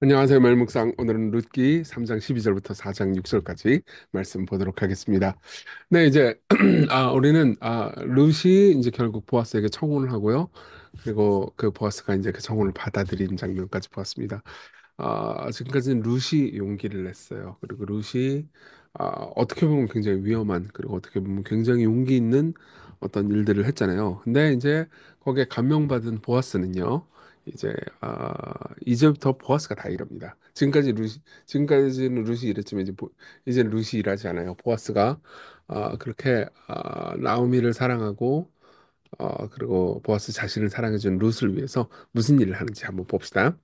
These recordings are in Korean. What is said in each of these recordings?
안녕하세요, 멜묵상. 오늘은 룻기 3장 12절부터 4장 6절까지 말씀 보도록 하겠습니다. 네, 이제 우리는 룻이 이제 결국 보아스에게 청혼을 하고요. 그리고 그 보아스가 이제 그 청혼을 받아들인 장면까지 보았습니다. 지금까지는 룻이 용기를 냈어요. 그리고 룻이 어떻게 보면 굉장히 위험한, 그리고 어떻게 보면 굉장히 용기 있는 어떤 일들을 했잖아요. 근데 이제 거기에 감명받은 보아스는요. 이제 이제부터 보아스가 다 이럽니다. 지금까지는 룻이 이랬지만 이제는 룻이 일하지 않아요. 보아스가 그렇게 나오미를 사랑하고 그리고 보아스 자신을 사랑해준 룻을 위해서 무슨 일을 하는지 한번 봅시다.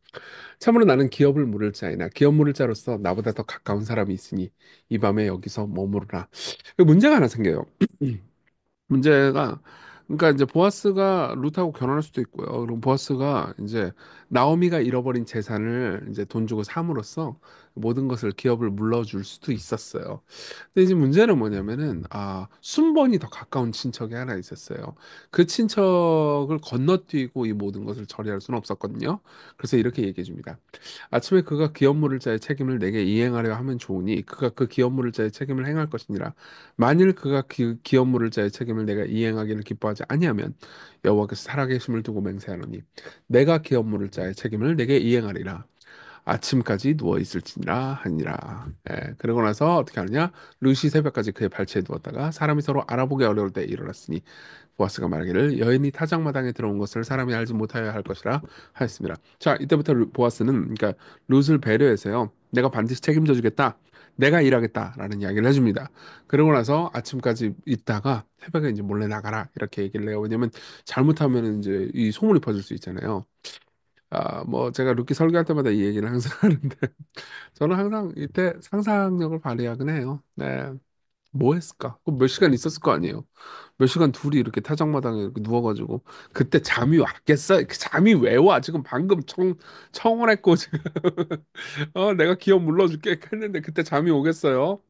참으로 나는 기업을 물을 자이나 기업 물을 자로서 나보다 더 가까운 사람이 있으니 이 밤에 여기서 머무르라. 문제가 하나 생겨요. 문제가 그러니까 이제 보아스가 룻하고 결혼할 수도 있고요. 그리고 보아스가 이제 나오미가 잃어버린 재산을 이제 돈 주고 삼으로써 모든 것을 기업을 물러줄 수도 있었어요. 근데 이제 문제는 뭐냐면은 순번이 더 가까운 친척이 하나 있었어요. 그 친척을 건너뛰고 이 모든 것을 처리할 수는 없었거든요. 그래서 이렇게 얘기해 줍니다. 아침에 그가 기업 물을 자의 책임을 내게 이행하려 하면 좋으니 그가 그 기업 물을 자의 책임을 행할 것이니라. 만일 그가 기업 물을 자의 책임을 내가 이행하기를 기뻐하지 아니하면 여호와께서 살아계심을 두고 맹세하노니 내가 기업 물을 자의 책임을 내게 이행하리라. 아침까지 누워 있을지니라 하니라. 그러고 나서 어떻게 하느냐? 루시 새벽까지 그의 발치에 누웠다가 사람이 서로 알아보기 어려울 때 일어났으니 보아스가 말하기를 여인이 타작마당에 들어온 것을 사람이 알지 못하여야 할 것이라 하였습니다. 자, 이때부터 보아스는 그러니까 룻을 배려해서요. 내가 반드시 책임져 주겠다. 내가 일하겠다라는 이야기를 해줍니다. 그러고 나서 아침까지 있다가 새벽에 이제 몰래 나가라 이렇게 얘기를 해요. 왜냐면 잘못하면 이제 이 소문이 퍼질 수 있잖아요. 뭐 제가 루키 설교할 때마다 이 얘기를 항상 하는데 저는 항상 이때 상상력을 발휘하긴 해요. 네. 뭐 했을까? 그몇 시간 있었을 거 아니에요. 몇 시간 둘이 이렇게 타작마당에 이렇게 누워가지고 그때 잠이 왔겠어? 그 잠이 왜 와? 지금 방금 청혼했고 지금 내가 기업 물러줄게 했는데 그때 잠이 오겠어요?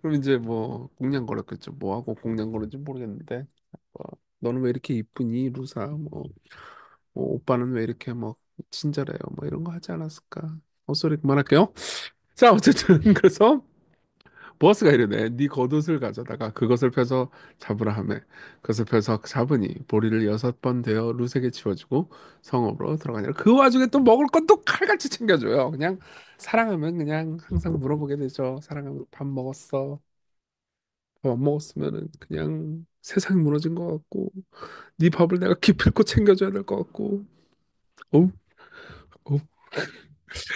그럼 이제 뭐 공냥거렸겠죠. 뭐 하고 공냥거렸는지 모르겠는데 너는 왜 이렇게 이쁘니 루사 오빠는 왜 이렇게 뭐 친절해요 뭐 이런 거 하지 않았을까? 헛소리 그만할게요. 자 어쨌든 그래서 보아스가 이르되 네 겉옷을 가져다가 그것을 펴서 잡으라 하매 그것을 펴서 잡으니 보리를 6번 되어 룻에게 치워주고 성읍으로 들어가니라. 그 와중에 또 먹을 것도 칼같이 챙겨줘요. 그냥 사랑하면 그냥 항상 물어보게 되죠. 사랑하면 밥 먹었어? 밥 안 먹었으면은 그냥 세상이 무너진 것 같고 네 밥을 내가 기필코 챙겨줘야 될 것 같고 어우 어우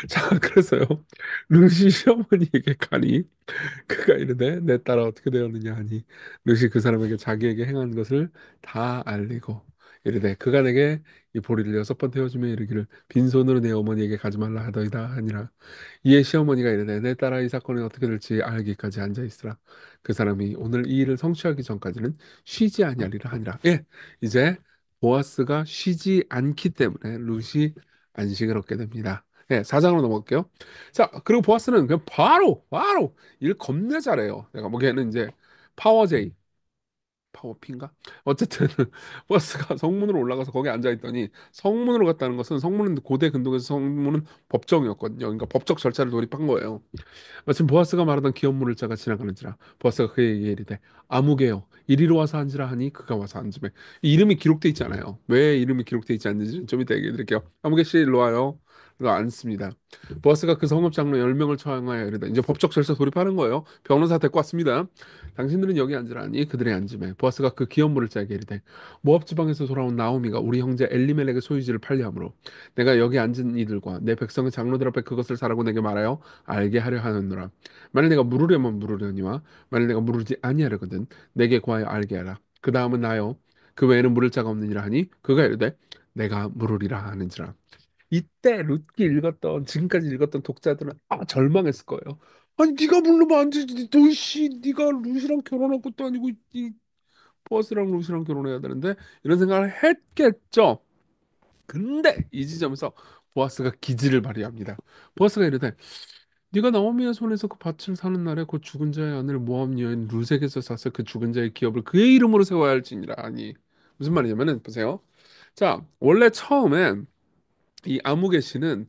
자 그래서요 루시 시어머니에게 가니 그가 이르되 내 딸아 어떻게 되었느냐 하니 롯이 그 사람에게 자기에게 행한 것을 다 알리고 이르되 그가 내게 이 보리를 6번 태워주며 이르기를 빈손으로 내 어머니에게 가지 말라 하더이다 하니라. 이에 시어머니가 이르되 내 딸아 이 사건이 어떻게 될지 알기까지 앉아 있으라. 그 사람이 오늘 이 일을 성취하기 전까지는 쉬지 아니하리라 하니라. 예, 이제 보아스가 쉬지 않기 때문에 룻이 안식을 얻게 됩니다. 예, 4장으로 넘어갈게요. 자, 그리고 보아스는 그냥 바로 일 겁나 잘해요. 내가 보기에는 이제 파워제이, 파워피인가? 어쨌든 버스가 성문으로 올라가서 거기 앉아 있더니 성문으로 갔다는 것은 성문은 고대 근동에서 성문은 법정이었거든요. 그러니까 법적 절차를 돌입한 거예요. 마침 보아스가 말하던 기업물을 자가 지나가는지라 보아스가 그에게 이르되 아무개요 이리로 와서 앉으라 하니 그가 와서 앉으매 이름이 기록돼 있지 않아요. 왜 이름이 기록돼 있지 않는지 좀 이따 얘기해 드릴게요. 아무개 씨 일로 와요. 그래서 앉습니다. 보아스가 그 성읍 장로 10명을 처형하여 이르되 이제 법적 절차 돌입하는 거예요. 변호사 데리고 왔습니다. 당신들은 여기 앉으라 하니 그들의 앉음에 보아스가 그 기업물을 짜게 이르되 모압 지방에서 돌아온 나오미가 우리 형제 엘리멜렉의 소유지를 팔려함으로 내가 여기 앉은 이들과 내 백성의 장로들 앞에 그것을 사라고 내게 말하여 알게 하려 하느노라. 만일 내가 물으려면 물으려니와 만일 내가 물으지 아니하려거든 내게 구하여 알게 하라. 그 다음은 나요. 그 외에는 물을 자가 없느니라 하니 그가 이르되 내가 물으리라 하는지라. 이때 룻기 읽었던 지금까지 읽었던 독자들은 절망했을 거예요. 아니 네가 물르면 안 되지. 너씨 네가 룻이랑 결혼한 것도 아니고 이 버스랑 룻이랑 결혼해야 되는데 이런 생각을 했겠죠. 근데 이 지점에서 보아스가 기지를 발휘합니다. 보아스가 이르되 네가 나오미의 손에서 그 밭을 사는 날에 그 죽은 자의 아내를 모함 여인 룻에게서 사서 그 죽은 자의 기업을 그의 이름으로 세워야 할지니라 하니 무슨 말이냐면은 보세요. 자 원래 처음엔 이 아무개 씨는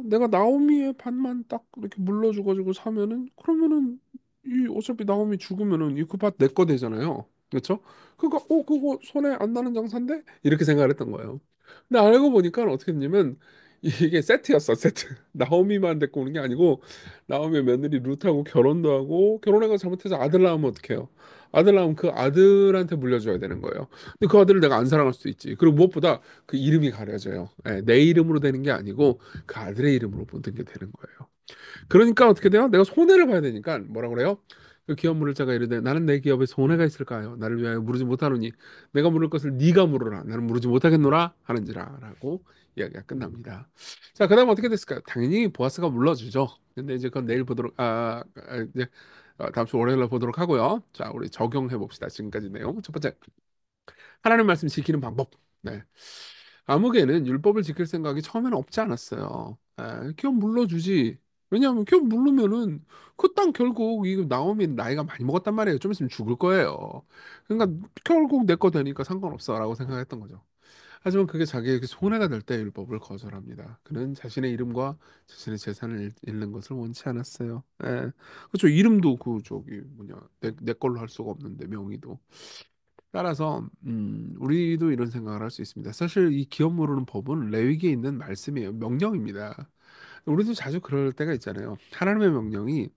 내가 나오미의 반만 딱 이렇게 물려줘가지고 사면은 그러면은 이 어차피 나오미 죽으면은 이 그 밭 내 거 되잖아요. 그렇죠? 그러니까 그거 손해 안 나는 장사인데 이렇게 생각을 했던 거예요. 근데 알고 보니까 어떻게 됐냐면 이게 세트였어, 세트. 나오미만 데리고 오는 게 아니고 나오미 며느리 룻하고 결혼도 하고 결혼해가 잘못해서 아들 낳으면 어떡해요? 아들 낳으면 그 아들한테 물려줘야 되는 거예요. 근데 그 아들을 내가 안 사랑할 수도 있지. 그리고 무엇보다 그 이름이 가려져요. 예, 내 이름으로 되는 게 아니고 그 아들의 이름으로 모든 게 되는 거예요. 그러니까 어떻게 돼요? 내가 손해를 봐야 되니까 뭐라 그래요? 그 기업 물을 자가 이르되 나는 내 기업에 손해가 있을까요? 나를 위하여 물으지 못하노니 내가 물을 것을 네가 물으라. 나는 물으지 못하겠노라 하는지라라고 이야기가 끝납니다. 자, 그다음 어떻게 됐을까요? 당연히 보아스가 물러주죠. 근데 이제 그건 내일 보도록 이제 다음 주 월요일에 보도록 하고요. 자, 우리 적용해 봅시다. 지금까지 내용. 첫 번째, 하나님 말씀 지키는 방법. 네. 아무개는 율법을 지킬 생각이 처음에는 없지 않았어요. 기업 물러주지. 왜냐하면 기업 물르면은 그 땅 결국 이거 나오면 나이가 많이 먹었단 말이에요. 좀 있으면 죽을 거예요. 그러니까 결국 내 거 되니까 상관없어라고 생각했던 거죠. 하지만 그게 자기에게 손해가 될 때 율법을 거절합니다. 그는 자신의 이름과 자신의 재산을 잃는 것을 원치 않았어요. 그렇죠. 이름도 그 저기 뭐냐 내 걸로 할 수가 없는데 명의도. 따라서 우리도 이런 생각을 할 수 있습니다. 사실 이 기업 모르는 법은 레위기에 있는 말씀이에요. 명령입니다. 우리도 자주 그럴 때가 있잖아요. 하나님의 명령이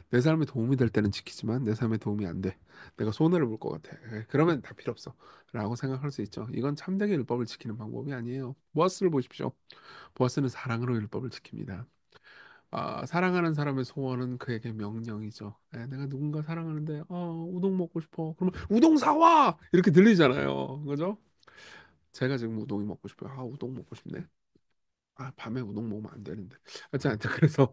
내 삶에 도움이 될 때는 지키지만 내 삶에 도움이 안 돼. 내가 손해를 볼 것 같아. 그러면 다 필요 없어. 라고 생각할 수 있죠. 이건 참되게 율법을 지키는 방법이 아니에요. 보아스를 보십시오. 보아스는 사랑으로 율법을 지킵니다. 사랑하는 사람의 소원은 그에게 명령이죠. 내가 누군가 사랑하는데, 우동 먹고 싶어. 그러면 우동 사와! 이렇게 들리잖아요. 그죠? 제가 지금 우동이 먹고 싶어요. 우동 먹고 싶네. 밤에 우동 먹으면 안 되는데. 하여튼 그래서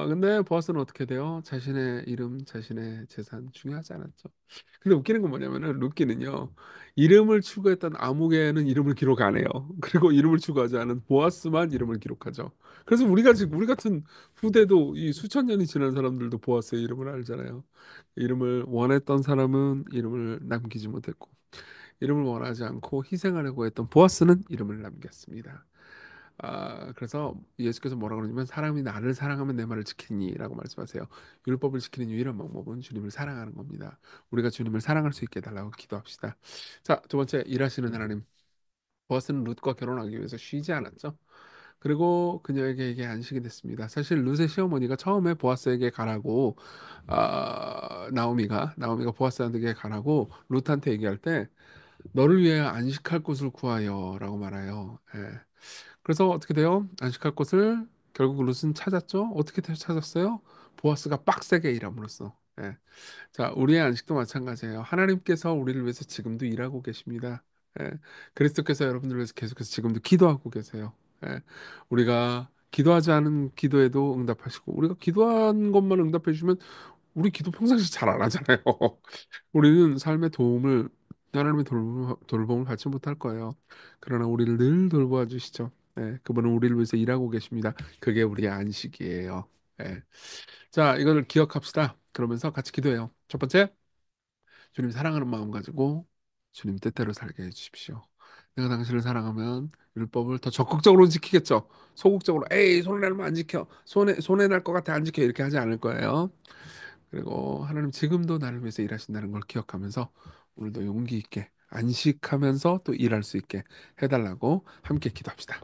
근데 보아스는 어떻게 돼요? 자신의 이름, 자신의 재산 중요하지 않았죠. 근데 웃기는 건 뭐냐면은 루키는요. 이름을 추구했던 아무개는 이름을 기록 안 해요. 그리고 이름을 추구하지 않은 보아스만 이름을 기록하죠. 그래서 우리가 지금 우리 같은 후대도 이 수천 년이 지난 사람들도 보아스의 이름을 알잖아요. 이름을 원했던 사람은 이름을 남기지 못했고 이름을 원하지 않고 희생하려고 했던 보아스는 이름을 남겼습니다. 그래서 예수께서 뭐라고 그러냐면 사람이 나를 사랑하면 내 말을 지키니라고 말씀하세요. 율법을 지키는 유일한 방법은 주님을 사랑하는 겁니다. 우리가 주님을 사랑할 수 있게 해달라고 기도합시다. 자, 두 번째, 일하시는 하나님. 보아스는 룻과 결혼하기 위해서 쉬지 않았죠. 그리고 그녀에게 이게 안식이 됐습니다. 사실 룻의 시어머니가 처음에 보아스에게 가라고 나오미가 보아스한테 가라고 룻한테 얘기할 때 너를 위하여 안식할 곳을 구하여라고 말해요. 그래서 어떻게 돼요? 안식할 곳을 결국 룻은 찾았죠. 어떻게 찾았어요? 보아스가 빡세게 일함으로써. 자, 우리의 안식도 마찬가지예요. 하나님께서 우리를 위해서 지금도 일하고 계십니다. 예. 그리스도께서 여러분들을 위해서 계속해서 지금도 기도하고 계세요. 예. 우리가 기도하지 않은 기도에도 응답하시고 우리가 기도한 것만 응답해 주시면 우리 기도 평상시 잘 안 하잖아요. 우리는 삶의 도움을 하나님의 돌봄을 받지 못할 거예요. 그러나 우리를 늘 돌보아 주시죠. 그분은 우리를 위해서 일하고 계십니다. 그게 우리의 안식이에요. 예. 자, 이걸 기억합시다. 그러면서 같이 기도해요. 첫 번째, 주님 사랑하는 마음 가지고 주님 뜻대로 살게 해주십시오. 내가 당신을 사랑하면 율법을 더 적극적으로 지키겠죠. 소극적으로 에이 손해나면 안 지켜. 손해 날 것 같아 안 지켜 이렇게 하지 않을 거예요. 그리고 하나님 지금도 나를 위해서 일하신다는 걸 기억하면서 오늘도 용기 있게 안식하면서 또 일할 수 있게 해달라고 함께 기도합시다.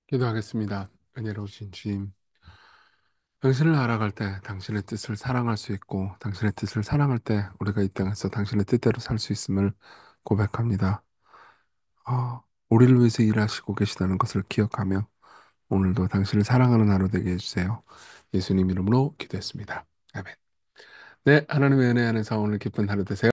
기도하겠습니다. 은혜로우신 주님, 당신을 알아갈 때 당신의 뜻을 사랑할 수 있고, 당신의 뜻을 사랑할 때 우리가 이 땅에서 당신의 뜻대로 살 수 있음을 고백합니다. 우리를 위해서 일하시고 계시다는 것을 기억하며 오늘도 당신을 사랑하는 하루 되게 해주세요. 예수님 이름으로 기도했습니다. 아멘. 네, 하나님의 은혜 안에서 오늘 기쁜 하루 되세요.